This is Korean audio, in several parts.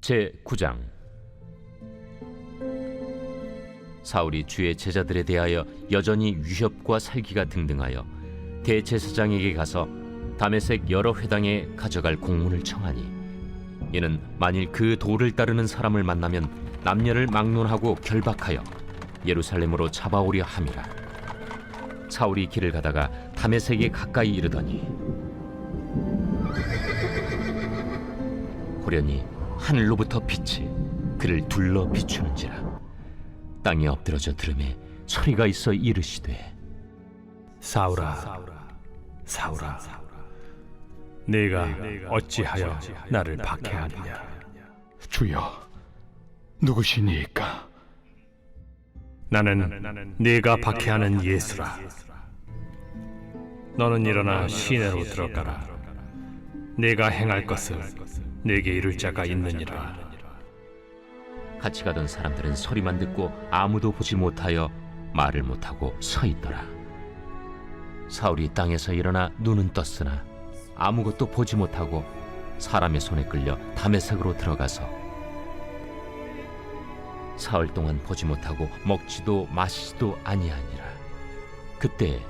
제9장. 사울이 주의 제자들에 대하여 여전히 위협과 살기가 등등하여 대제사장에게 가서 다메섹 여러 회당에 가져갈 공문을 청하니, 이는 만일 그 도를 따르는 사람을 만나면 남녀를 막론하고 결박하여 예루살렘으로 잡아오려 함이라. 사울이 길을 가다가 다메섹에 가까이 이르더니 호련히 하늘로부터 빛이 그를 둘러 비추는지라. 땅에 엎드러져 들음에 소리가 있어 이르시되, 사울아, 사울아, 네가 어찌하여 나를 박해하느냐? 주여, 누구시니까? 나는 네가 박해하는 예수라. 너는 일어나 시내로 들어가라. 네가 행할 것을 네게 이룰 자가 있느니라. 같이 가던 사람들은 소리만 듣고 아무도 보지 못하여 말을 못하고 서 있더라. 사울이 땅에서 일어나 눈은 떴으나 아무것도 보지 못하고 사람의 손에 끌려 다메섹으로 들어가서 사흘 동안 보지 못하고 먹지도 마시지도 아니하니라. 그때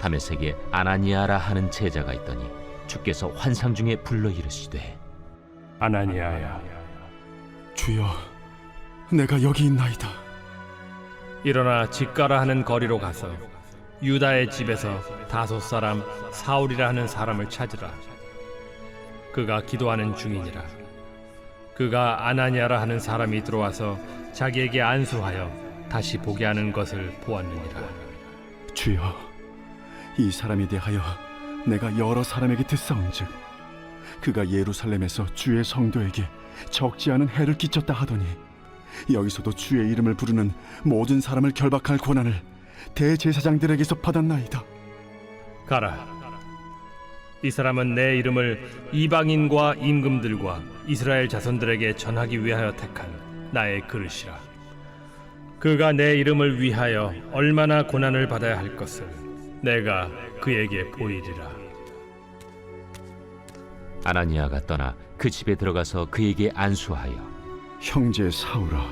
다메섹에 아나니아라 하는 제자가 있더니 주께서 환상 중에 불러 이르시되, 아나니아야, 주여, 내가 여기 있나이다. 일어나 집가라 하는 거리로 가서 유다의 집에서 다소 사람 사울이라 하는 사람을 찾으라. 그가 기도하는 중이니라. 그가 아나니아라 하는 사람이 들어와서 자기에게 안수하여 다시 보게 하는 것을 보았느니라. 주여, 이 사람에 대하여 내가 여러 사람에게 듣사온즉 그가 예루살렘에서 주의 성도에게 적지 않은 해를 끼쳤다 하더니 여기서도 주의 이름을 부르는 모든 사람을 결박할 권한을 대제사장들에게서 받았나이다. 가라. 이 사람은 내 이름을 이방인과 임금들과 이스라엘 자손들에게 전하기 위하여 택한 나의 그릇이라. 그가 내 이름을 위하여 얼마나 고난을 받아야 할 것을 내가 그에게 보이리라. 아나니아가 떠나 그 집에 들어가서 그에게 안수하여, 형제 사울아,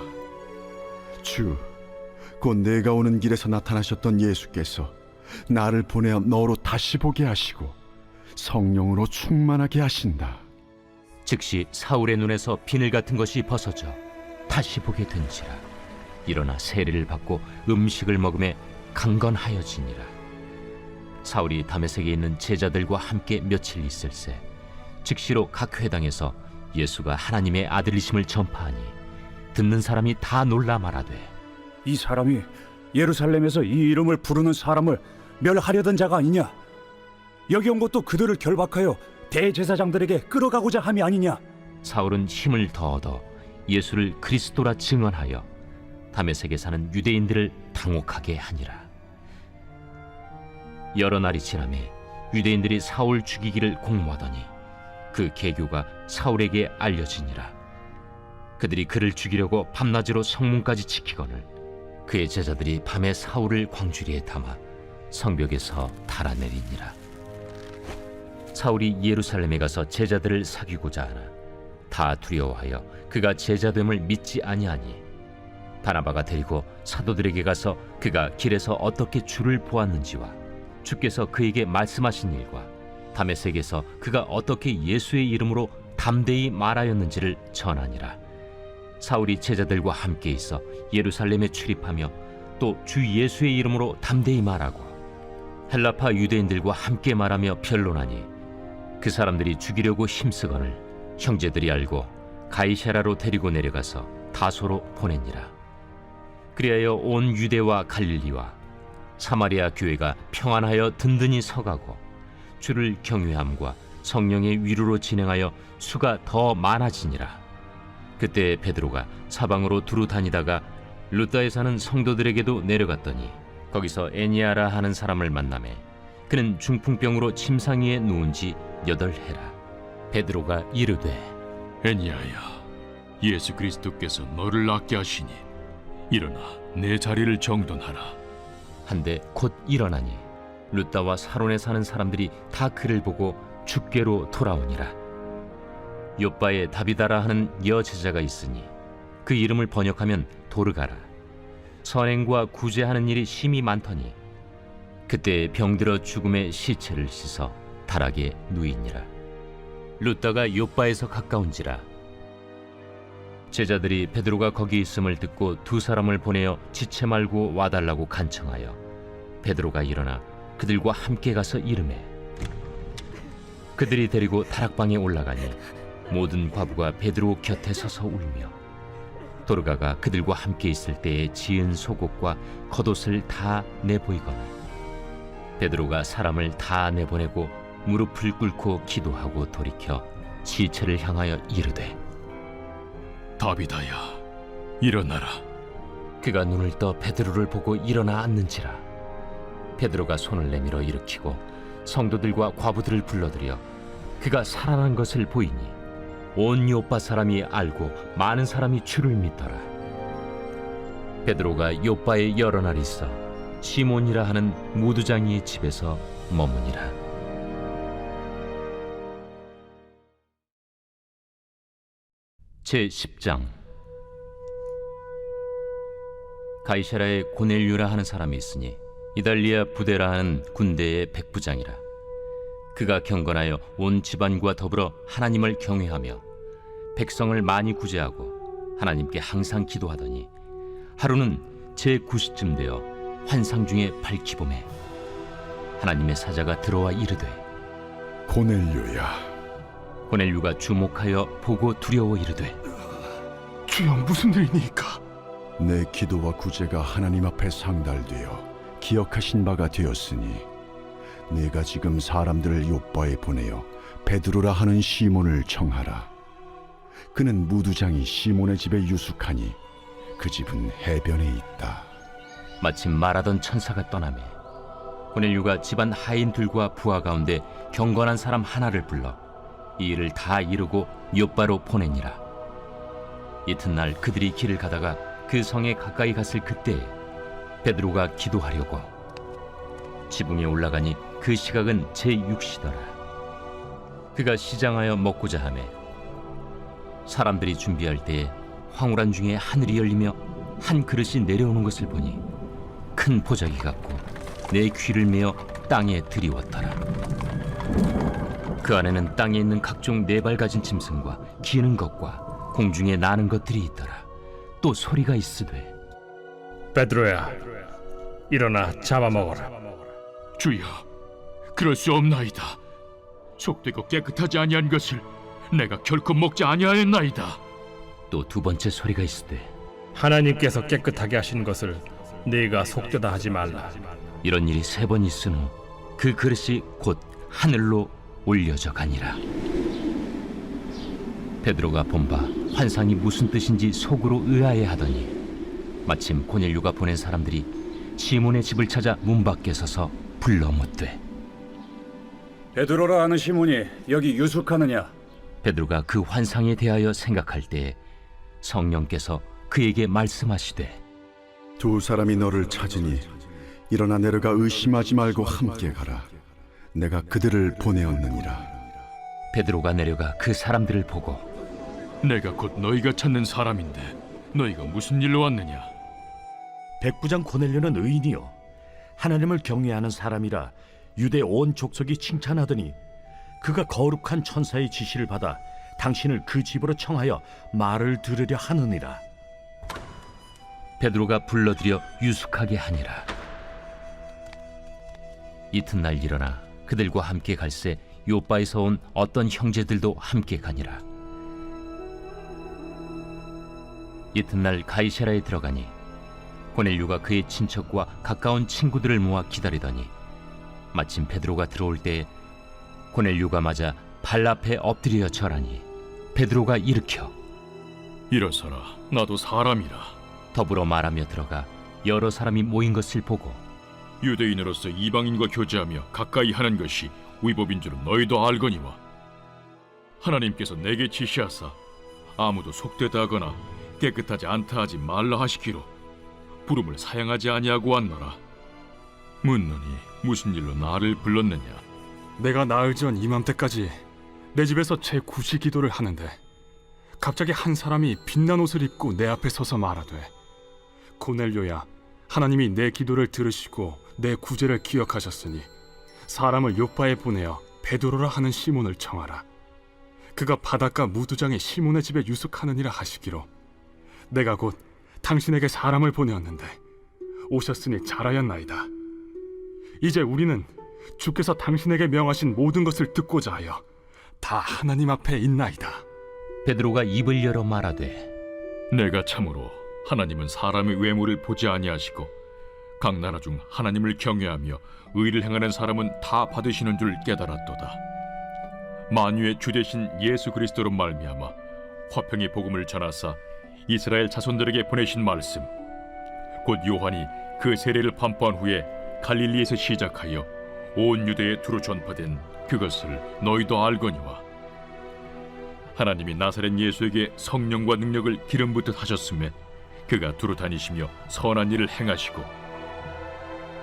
곧 내가 오는 길에서 나타나셨던 예수께서 나를 보내어 너로 다시 보게 하시고 성령으로 충만하게 하신다. 즉시 사울의 눈에서 비늘 같은 것이 벗어져 다시 보게 된지라. 일어나 세례를 받고 음식을 먹음에 강건하여지니라. 사울이 다메섹에 있는 제자들과 함께 며칠 있을새 즉시로 각 회당에서 예수가 하나님의 아들이심을 전파하니 듣는 사람이 다 놀라 말하되, 이 사람이 예루살렘에서 이 이름을 부르는 사람을 멸하려던 자가 아니냐? 여기 온 것도 그들을 결박하여 대제사장들에게 끌어가고자 함이 아니냐? 사울은 힘을 더 얻어 예수를 그리스도라 증언하여 다메섹에 사는 유대인들을 당혹하게 하니라. 여러 날이 지나매 유대인들이 사울 죽이기를 공모하더니 그 계교가 사울에게 알려지니라. 그들이 그를 죽이려고 밤낮으로 성문까지 지키거늘 그의 제자들이 밤에 사울을 광주리에 담아 성벽에서 달아내리니라. 사울이 예루살렘에 가서 제자들을 사귀고자 하나 다 두려워하여 그가 제자됨을 믿지 아니하니, 바나바가 데리고 사도들에게 가서 그가 길에서 어떻게 주를 보았는지와 주께서 그에게 말씀하신 일과 다메섹에서 그가 어떻게 예수의 이름으로 담대히 말하였는지를 전하니라. 사울이 제자들과 함께 있어 예루살렘에 출입하며 또 주 예수의 이름으로 담대히 말하고 헬라파 유대인들과 함께 말하며 변론하니, 그 사람들이 죽이려고 힘쓰거늘 형제들이 알고 가이사랴로 데리고 내려가서 다소로 보내니라. 그리하여 온 유대와 갈릴리와 사마리아 교회가 평안하여 든든히 서가고 주를 경외함과 성령의 위로로 진행하여 수가 더 많아지니라. 그때 베드로가 사방으로 두루 다니다가 루다에 사는 성도들에게도 내려갔더니 거기서 에니아라 하는 사람을 만나매 그는 중풍병으로 침상 위에 누운 지 8해라. 베드로가 이르되, 애니야야, 예수 그리스도께서 너를 낫게 하시니 일어나 내 자리를 정돈하라. 한데 곧 일어나니 루다와 사론에 사는 사람들이 다 그를 보고 주께로 돌아오니라. 욥바에 다비다라 하는 여제자가 있으니 그 이름을 번역하면 도르가라. 선행과 구제하는 일이 심히 많더니 그때 병들어 죽음의 시체를 씻어 다락에 누이니라. 룻다가 욥바에서 가까운지라. 제자들이 베드로가 거기 있음을 듣고 두 사람을 보내어 지체 말고 와달라고 간청하여 베드로가 일어나 그들과 함께 가서 이르매 그들이 데리고 다락방에 올라가니 모든 과부가 베드로 곁에 서서 울며 도르가가 그들과 함께 있을 때에 지은 속옷과 겉옷을 다 내보이거늘 베드로가 사람을 다 내보내고 무릎을 꿇고 기도하고 돌이켜 시체를 향하여 이르되 다비다야, 일어나라. 그가 눈을 떠 베드로를 보고 일어나 앉는지라. 베드로가 손을 내밀어 일으키고 성도들과 과부들을 불러들여 그가 살아난 것을 보이니 온 욥바 사람이 알고 많은 사람이 주를 믿더라. 베드로가 욥바에 여러 날 있어 시몬이라 하는 무두장이의 집에서 머무니라. 제10장. 가이사라에 고넬류라 하는 사람이 있으니 이달리아 부대라 하는 군대의 백부장이라. 그가 경건하여 온 집안과 더불어 하나님을 경외하며 백성을 많이 구제하고 하나님께 항상 기도하더니 하루는 제9시쯤 되어 환상 중에 밝히봄에 하나님의 사자가 들어와 이르되 고넬료야, 고넬류가 주목하여 보고 두려워 이르되 주여, 무슨 일이니까? 내 기도와 구제가 하나님 앞에 상달되어 기억하신 바가 되었으니 내가 지금 사람들을 욥바에 보내어 베드로라 하는 시몬을 청하라. 그는 무두장이 시몬의 집에 유숙하니 그 집은 해변에 있다. 마침 말하던 천사가 떠나매 고넬류가 집안 하인들과 부하 가운데 경건한 사람 하나를 불러 이 일을 다 이루고 욥바로 보내니라. 이튿날 그들이 길을 가다가 그 성에 가까이 갔을 그때에 베드로가 기도하려고 지붕에 올라가니 그 시각은 제6시더라. 그가 시장하여 먹고자 하매 사람들이 준비할 때에 황홀한 중에 하늘이 열리며 한 그릇이 내려오는 것을 보니 큰 보자기 같고 내 귀를 메어 땅에 들이웠더라. 그 안에는 땅에 있는 각종 네 발 가진 짐승과 기는 것과 공중에 나는 것들이 있더라. 또 소리가 있으되 베드로야, 일어나 잡아먹어라. 주여, 그럴 수 없나이다. 속되고 깨끗하지 아니한 것을 내가 결코 먹지 아니하였나이다. 또 두 번째 소리가 있으되 하나님께서 깨끗하게 하신 것을 네가 속되다 하지 말라. 이런 일이 3번 있은 후 그 그릇이 곧 하늘로 올려져 가니라. 베드로가 본 바 환상이 무슨 뜻인지 속으로 의아해하더니 마침 고넬류가 보낸 사람들이 시몬의 집을 찾아 문 밖에 서서 불러 묻되 베드로라 하는 시몬이 여기 유숙하느냐? 베드로가 그 환상에 대하여 생각할 때에 성령께서 그에게 말씀하시되 두 사람이 너를 찾으니 일어나 내려가 의심하지 말고 함께 가라. 내가 그들을 보내었느니라. 베드로가 내려가 그 사람들을 보고 내가 곧 너희가 찾는 사람인데 너희가 무슨 일로 왔느냐? 백부장 고넬료는 의인이요 하나님을 경외하는 사람이라 유대 온 족속이 칭찬하더니 그가 거룩한 천사의 지시를 받아 당신을 그 집으로 청하여 말을 들으려 하느니라. 베드로가 불러들여 유숙하게 하니라. 이튿날 일어나 그들과 함께 갈새 욥바에서 온 어떤 형제들도 함께 가니라. 이튿날 가이사라에 들어가니 고넬류가 그의 친척과 가까운 친구들을 모아 기다리더니 마침 베드로가 들어올 때에 고넬류가 맞아 발 앞에 엎드려 절하니 베드로가 일으켜 일어서라, 나도 사람이라. 더불어 말하며 들어가 여러 사람이 모인 것을 보고 유대인으로서 이방인과 교제하며 가까이 하는 것이 위법인 줄은 너희도 알거니와 하나님께서 내게 지시하사 아무도 속되다 하거나 깨끗하지 않다 하지 말라 하시기로 부름을 사양하지 아니하고 왔노라. 묻노니 무슨 일로 나를 불렀느냐? 내가 나흘 전 이맘때까지 내 집에서 제 구시 기도를 하는데 갑자기 한 사람이 빛난 옷을 입고 내 앞에 서서 말하되, 고넬료야, 하나님이 내 기도를 들으시고 내 구제를 기억하셨으니 사람을 요빠에 보내어 베드로라 하는 시몬을 청하라. 그가 바닷가 무두장의 시몬의 집에 유숙하느니라 하시기로, 내가 곧 당신에게 사람을 보내었는데 오셨으니 잘하였나이다. 이제 우리는 주께서 당신에게 명하신 모든 것을 듣고자 하여 다 하나님 앞에 있나이다. 베드로가 입을 열어 말하되, 내가 참으로 하나님은 사람의 외모를 보지 아니하시고 각 나라 중 하나님을 경외하며 의를 행하는 사람은 다 받으시는 줄 깨달았도다. 만유의 주 되신 예수 그리스도로 말미암아 화평의 복음을 전하사 이스라엘 자손들에게 보내신 말씀, 곧 요한이 그 세례를 판포한 후에 갈릴리에서 시작하여 온 유대에 두루 전파된 그것을 너희도 알거니와, 하나님이 나사렛 예수에게 성령과 능력을 기름 붓듯 하셨음에 그가 두루 다니시며 선한 일을 행하시고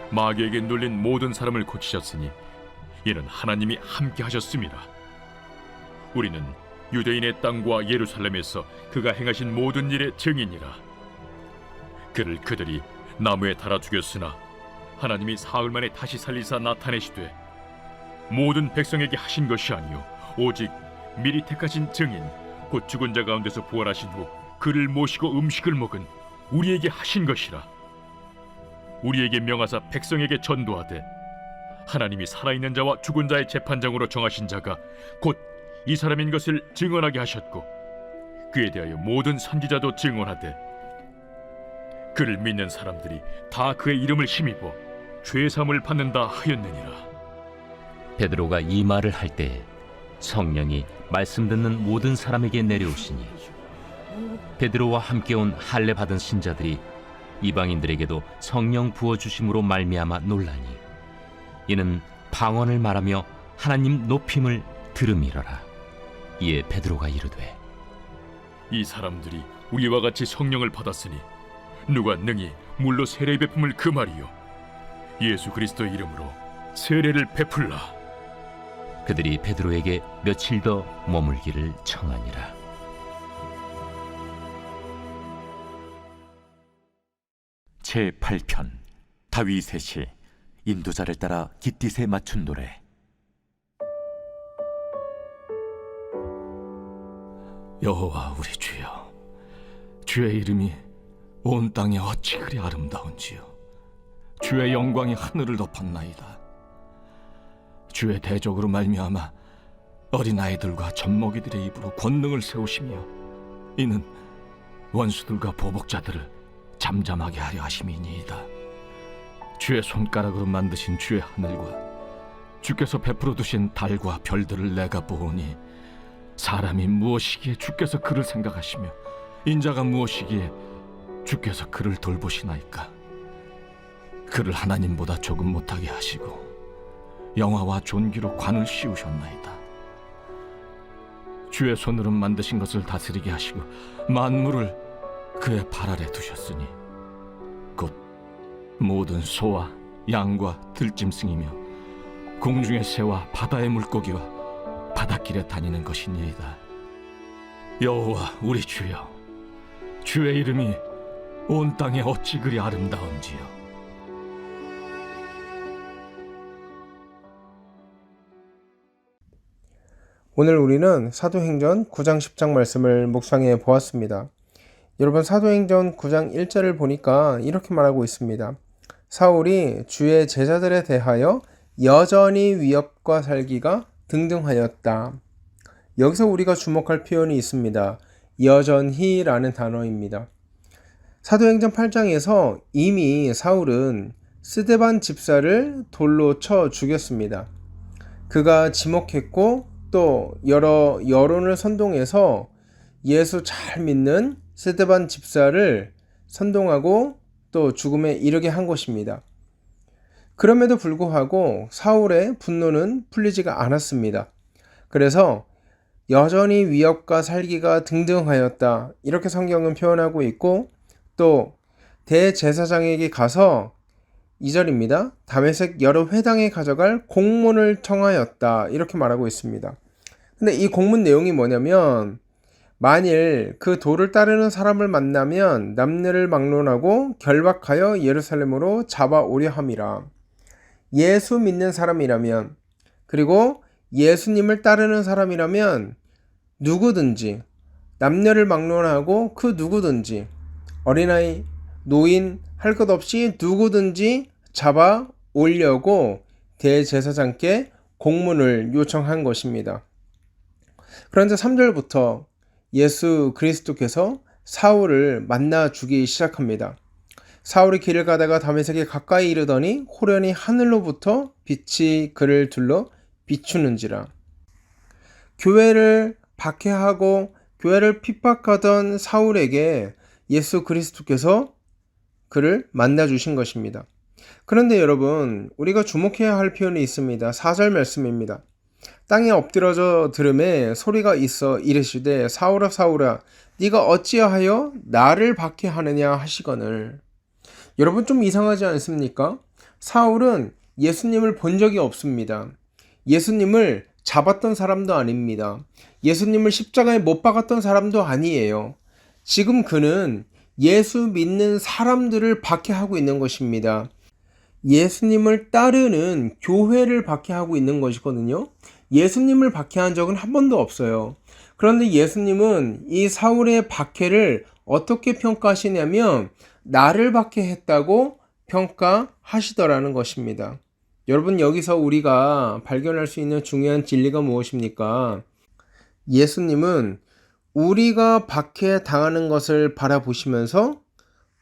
마귀에게 눌린 모든 사람을 고치셨으니 이는 하나님이 함께 하셨습니다. 우리는 유대인의 땅과 예루살렘에서 그가 행하신 모든 일의 증인이라. 그를 그들이 나무에 달아 죽였으나 하나님이 사흘 만에 다시 살리사 나타내시되 모든 백성에게 하신 것이 아니요 오직 미리 택하신 증인 곧 죽은 자 가운데서 부활하신 후 그를 모시고 음식을 먹은 우리에게 하신 것이라. 우리에게 명하사 백성에게 전도하되 하나님이 살아있는 자와 죽은 자의 재판장으로 정하신 자가 곧 이 사람인 것을 증언하게 하셨고, 그에 대하여 모든 선지자도 증언하되 그를 믿는 사람들이 다 그의 이름을 힘입어 죄사함을 받는다 하였느니라. 베드로가 이 말을 할 때에 성령이 말씀 듣는 모든 사람에게 내려오시니 베드로와 함께 온 할례 받은 신자들이 이방인들에게도 성령 부어 주심으로 말미암아 놀라니, 이는 방언을 말하며 하나님 높임을 들음이러라. 이에 베드로가 이르되, 이 사람들이 우리와 같이 성령을 받았으니 누가 능히 물로 세례 베품을 금하리요? 예수 그리스도의 이름으로 세례를 베풀라. 그들이 베드로에게 며칠 더 머물기를 청하니라. 제8편 다윗의 시. 인도자를 따라 깃딧에 맞춘 노래. 여호와 우리 주여, 주의 이름이 온 땅에 어찌 그리 아름다운지요. 주의 영광이 하늘을 덮었나이다. 주의 대적으로 말미암아 어린아이들과 젖먹이들의 입으로 권능을 세우시며 이는 원수들과 보복자들을 잠잠하게 하려 하심이니이다. 주의 손가락으로 만드신 주의 하늘과 주께서 베풀어 두신 달과 별들을 내가 보오니, 사람이 무엇이기에 주께서 그를 생각하시며 인자가 무엇이기에 주께서 그를 돌보시나이까. 그를 하나님보다 조금 못하게 하시고 영화와 존귀로 관을 씌우셨나이다. 주의 손으로 만드신 것을 다스리게 하시고 만물을 그의 발 아래 두셨으니 곧 모든 소와 양과 들짐승이며 공중의 새와 바다의 물고기와 바닷길에 다니는 것이니이다. 여호와 우리 주여, 주의 이름이 온 땅에 어찌 그리 아름다운지요. 오늘 우리는 사도행전 9장 10장 말씀을 묵상해 보았습니다. 여러분, 사도행전 9장 1절을 보니까 이렇게 말하고 있습니다. 사울이 주의 제자들에 대하여 여전히 위협과 살기가 등등하였다. 여기서 우리가 주목할 표현이 있습니다. 여전히라는 단어입니다. 사도행전 8장에서 이미 사울은 스데반 집사를 돌로 쳐 죽였습니다. 그가 지목했고 또 여러 여론을 선동해서 예수 잘 믿는 스데반 집사를 선동하고 또 죽음에 이르게 한 것입니다. 그럼에도 불구하고 사울의 분노는 풀리지가 않았습니다. 그래서 여전히 위협과 살기가 등등하였다, 이렇게 성경은 표현하고 있고, 또 대제사장에게 가서 2절입니다. 다메섹 여러 회당에 가져갈 공문을 청하였다, 이렇게 말하고 있습니다. 근데 이 공문 내용이 뭐냐면 만일 그 도를 따르는 사람을 만나면 남녀를 막론하고 결박하여 예루살렘으로 잡아오려 함이라. 예수 믿는 사람이라면, 그리고 예수님을 따르는 사람이라면 누구든지, 남녀를 막론하고 그 누구든지, 어린아이, 노인 할 것 없이 누구든지 잡아오려고 대제사장께 공문을 요청한 것입니다. 그런데 3절부터 예수 그리스도께서 사울을 만나 주기 시작합니다. 사울이 길을 가다가 다메섹에 가까이 이르더니 호련히 하늘로부터 빛이 그를 둘러 비추는지라. 교회를 박해하고 교회를 핍박하던 사울에게 예수 그리스도께서 그를 만나 주신 것입니다. 그런데 여러분, 우리가 주목해야 할 표현이 있습니다. 4절 말씀입니다. 땅에 엎드러져 들음에 소리가 있어 이르시되 사울아 사울아 네가 어찌하여 나를 박해하느냐 하시거늘. 여러분, 좀 이상하지 않습니까? 사울은 예수님을 본 적이 없습니다. 예수님을 잡았던 사람도 아닙니다. 예수님을 십자가에 못 박았던 사람도 아니에요. 지금 그는 예수 믿는 사람들을 박해하고 있는 것입니다. 예수님을 따르는 교회를 박해하고 있는 것이거든요. 예수님을 박해한 적은 한 번도 없어요. 그런데 예수님은 이 사울의 박해를 어떻게 평가하시냐면 나를 박해했다고 평가하시더라는 것입니다. 여러분, 여기서 우리가 발견할 수 있는 중요한 진리가 무엇입니까? 예수님은 우리가 박해당하는 것을 바라보시면서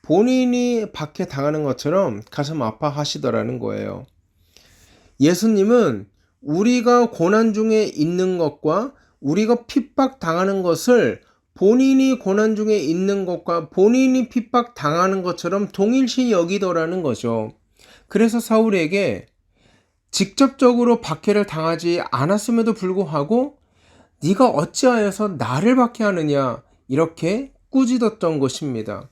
본인이 박해당하는 것처럼 가슴 아파하시더라는 거예요. 예수님은 우리가 고난 중에 있는 것과 우리가 핍박당하는 것을 본인이 고난 중에 있는 것과 본인이 핍박당하는 것처럼 동일시 여기더라는 거죠. 그래서 사울에게 직접적으로 박해를 당하지 않았음에도 불구하고 네가 어찌하여서 나를 박해하느냐 이렇게 꾸짖었던 것입니다.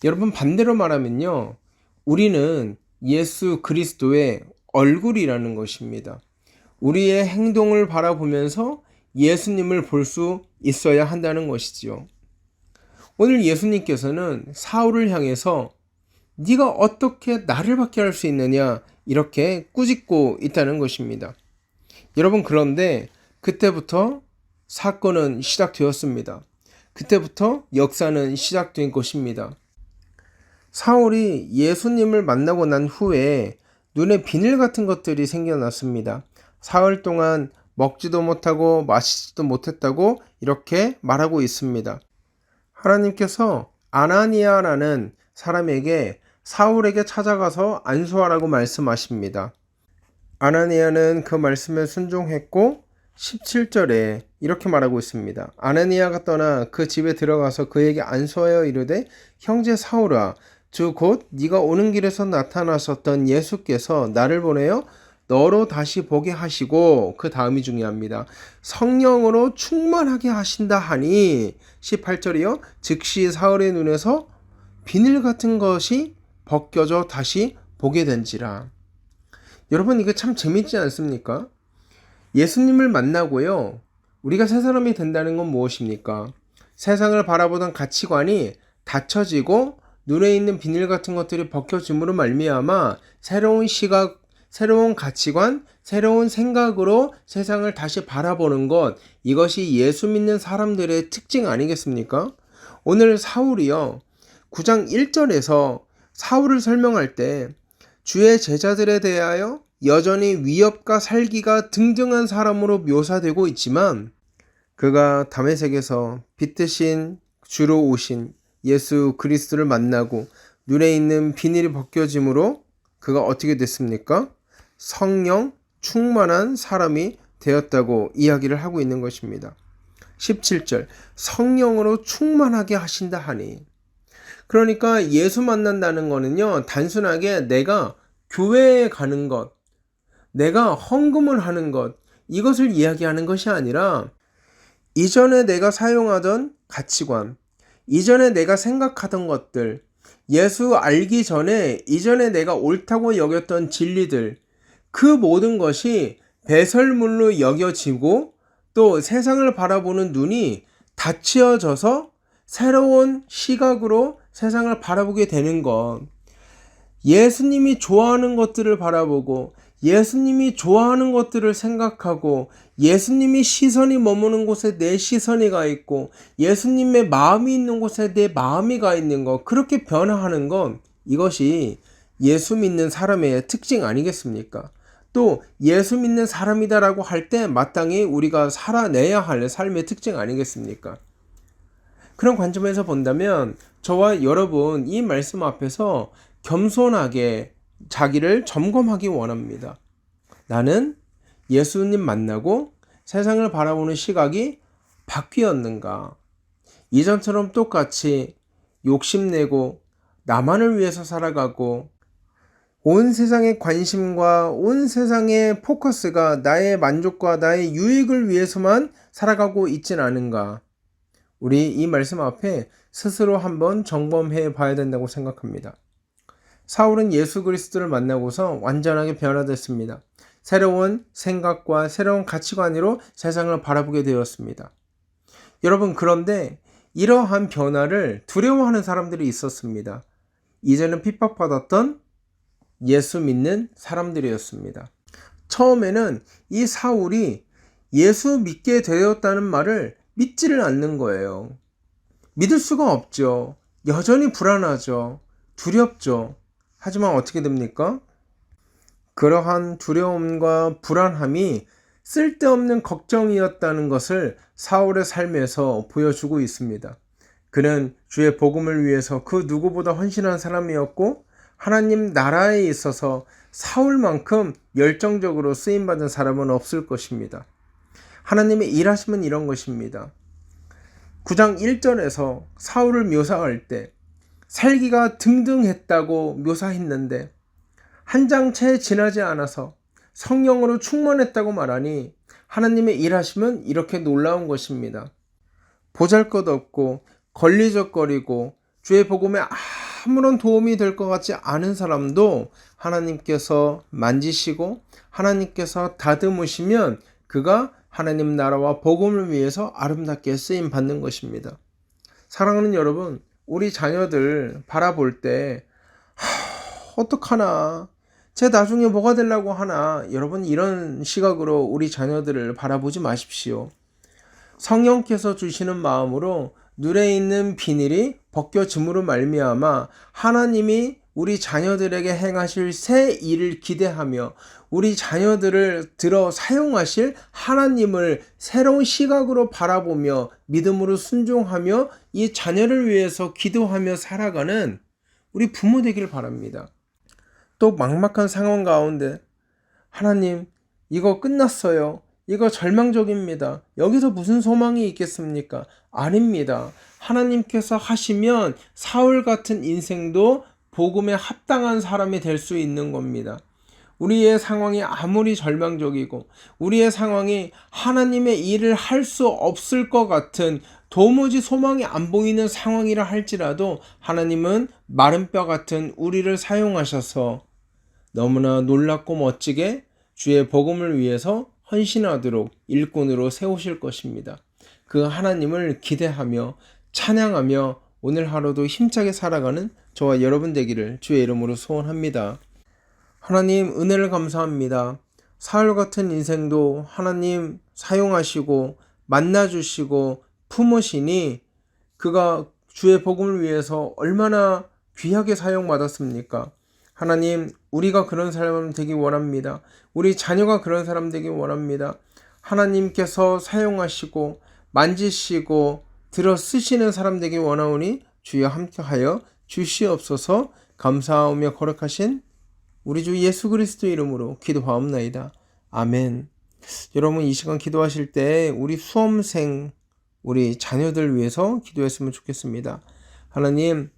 여러분, 반대로 말하면요, 우리는 예수 그리스도의 얼굴이라는 것입니다. 우리의 행동을 바라보면서 예수님을 볼 수 있어야 한다는 것이지요. 오늘 예수님께서는 사울을 향해서 네가 어떻게 나를 박해할 수 있느냐 이렇게 꾸짖고 있다는 것입니다. 여러분, 그런데 그때부터 사건은 시작되었습니다. 그때부터 역사는 시작된 것입니다. 사울이 예수님을 만나고 난 후에 눈에 비늘 같은 것들이 생겨났습니다. 사흘 동안 먹지도 못하고 마시지도 못했다고 이렇게 말하고 있습니다. 하나님께서 아나니아라는 사람에게 사울에게 찾아가서 안수하라고 말씀하십니다. 아나니아는 그 말씀에 순종했고 17절에 이렇게 말하고 있습니다. 아나니아가 떠나 그 집에 들어가서 그에게 안수하여 이르되 형제 사울아 주 곧 네가 오는 길에서 나타나셨던 예수께서 나를 보내어 너로 다시 보게 하시고, 그 다음이 중요합니다. 성령으로 충만하게 하신다 하니 18절이요 즉시 사울의 눈에서 비늘 같은 것이 벗겨져 다시 보게 된지라. 여러분, 이거 참 재밌지 않습니까? 예수님을 만나고요, 우리가 새 사람이 된다는 건 무엇입니까? 세상을 바라보던 가치관이 닫혀지고 눈에 있는 비늘 같은 것들이 벗겨짐으로 말미암아 새로운 시각, 새로운 가치관, 새로운 생각으로 세상을 다시 바라보는 것, 이것이 예수 믿는 사람들의 특징 아니겠습니까? 오늘 사울이요, 9장 1절에서 사울을 설명할 때 주의 제자들에 대하여 여전히 위협과 살기가 등등한 사람으로 묘사되고 있지만, 그가 다메섹에서 빛 대신 주로 오신 예수 그리스도를 만나고 눈에 있는 비닐이 벗겨짐으로 그가 어떻게 됐습니까? 성령 충만한 사람이 되었다고 이야기를 하고 있는 것입니다. 17절 성령으로 충만하게 하신다 하니, 그러니까 예수 만난다는 거는요, 단순하게 내가 교회에 가는 것, 내가 헌금을 하는 것, 이것을 이야기하는 것이 아니라 이전에 내가 사용하던 가치관, 이전에 내가 생각하던 것들, 예수 알기 전에 이전에 내가 옳다고 여겼던 진리들, 그 모든 것이 배설물로 여겨지고 또 세상을 바라보는 눈이 닫혀져서 새로운 시각으로 세상을 바라보게 되는 것. 예수님이 좋아하는 것들을 바라보고 예수님이 좋아하는 것들을 생각하고 예수님이 시선이 머무는 곳에 내 시선이 가 있고 예수님의 마음이 있는 곳에 내 마음이 가 있는 것, 그렇게 변화하는 것, 이것이 예수 믿는 사람의 특징 아니겠습니까? 또 예수 믿는 사람이다라고 할 때 마땅히 우리가 살아내야 할 삶의 특징 아니겠습니까? 그런 관점에서 본다면 저와 여러분 이 말씀 앞에서 겸손하게 자기를 점검하기 원합니다. 나는 예수님 만나고 세상을 바라보는 시각이 바뀌었는가? 이전처럼 똑같이 욕심내고 나만을 위해서 살아가고 온 세상의 관심과 온 세상의 포커스가 나의 만족과 나의 유익을 위해서만 살아가고 있진 않은가? 우리 이 말씀 앞에 스스로 한번 점검해 봐야 된다고 생각합니다. 사울은 예수 그리스도를 만나고서 완전하게 변화됐습니다. 새로운 생각과 새로운 가치관으로 세상을 바라보게 되었습니다. 여러분, 그런데 이러한 변화를 두려워하는 사람들이 있었습니다. 이제는 핍박받았던 예수 믿는 사람들이었습니다. 처음에는 이 사울이 예수 믿게 되었다는 말을 믿지를 않는 거예요. 믿을 수가 없죠. 여전히 불안하죠. 두렵죠. 하지만 어떻게 됩니까? 그러한 두려움과 불안함이 쓸데없는 걱정이었다는 것을 사울의 삶에서 보여주고 있습니다. 그는 주의 복음을 위해서 그 누구보다 헌신한 사람이었고 하나님 나라에 있어서 사울만큼 열정적으로 쓰임받은 사람은 없을 것입니다. 하나님의 일하심은 이런 것입니다. 9장 1절에서 사울을 묘사할 때 살기가 등등했다고 묘사했는데 한 장 채 지나지 않아서 성령으로 충만했다고 말하니 하나님의 일하심은 이렇게 놀라운 것입니다. 보잘것없고 걸리적거리고 주의 복음에 아무런 도움이 될 것 같지 않은 사람도 하나님께서 만지시고 하나님께서 다듬으시면 그가 하나님 나라와 복음을 위해서 아름답게 쓰임 받는 것입니다. 사랑하는 여러분, 우리 자녀들 바라볼 때 어떡하나, 쟤 나중에 뭐가 되려고 하나, 여러분 이런 시각으로 우리 자녀들을 바라보지 마십시오. 성령께서 주시는 마음으로 눈에 있는 비닐이 벗겨짐으로 말미암아 하나님이 우리 자녀들에게 행하실 새 일을 기대하며 우리 자녀들을 들어 사용하실 하나님을 새로운 시각으로 바라보며 믿음으로 순종하며 이 자녀를 위해서 기도하며 살아가는 우리 부모 되길 바랍니다. 또 막막한 상황 가운데 하나님, 이거 끝났어요. 이거 절망적입니다. 여기서 무슨 소망이 있겠습니까? 아닙니다. 하나님께서 하시면 사울 같은 인생도 복음에 합당한 사람이 될 수 있는 겁니다. 우리의 상황이 아무리 절망적이고 우리의 상황이 하나님의 일을 할 수 없을 것 같은 도무지 소망이 안 보이는 상황이라 할지라도 하나님은 마른 뼈 같은 우리를 사용하셔서 너무나 놀랍고 멋지게 주의 복음을 위해서 헌신하도록 일꾼으로 세우실 것입니다. 그 하나님을 기대하며 찬양하며 오늘 하루도 힘차게 살아가는 저와 여러분 되기를 주의 이름으로 소원합니다. 하나님, 은혜를 감사합니다. 사울 같은 인생도 하나님 사용하시고 만나주시고 품으시니 그가 주의 복음을 위해서 얼마나 귀하게 사용받았습니까? 하나님, 우리가 그런 사람 되기 원합니다. 우리 자녀가 그런 사람 되기 원합니다. 하나님께서 사용하시고 만지시고 들어 쓰시는 사람 되기 원하오니 주여 함께하여 주시옵소서. 감사하며 거룩하신 우리 주 예수 그리스도 이름으로 기도하옵나이다. 아멘. 여러분, 이 시간 기도하실 때 우리 수험생, 우리 자녀들 위해서 기도했으면 좋겠습니다. 하나님,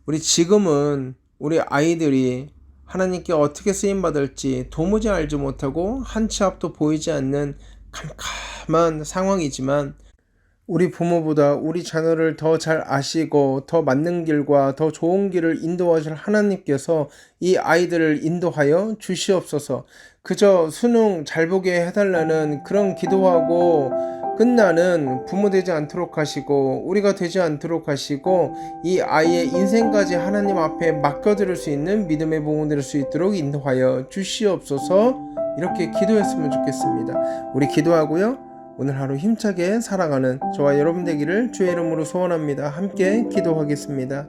우리 지금은 우리 아이들이 하나님께 어떻게 쓰임받을지 도무지 알지 못하고 한 치 앞도 보이지 않는 캄캄한 상황이지만 우리 부모보다 우리 자녀를 더 잘 아시고 더 맞는 길과 더 좋은 길을 인도하실 하나님께서 이 아이들을 인도하여 주시옵소서. 그저 수능 잘 보게 해달라는 그런 기도하고 끝나는 부모 되지 않도록 하시고 우리가 되지 않도록 하시고 이 아이의 인생까지 하나님 앞에 맡겨드릴 수 있는 믿음의 부모 될 수 있도록 인도하여 주시옵소서. 이렇게 기도했으면 좋겠습니다. 우리 기도하고요. 오늘 하루 힘차게 살아가는 저와 여러분 되기를 주의 이름으로 소원합니다. 함께 기도하겠습니다.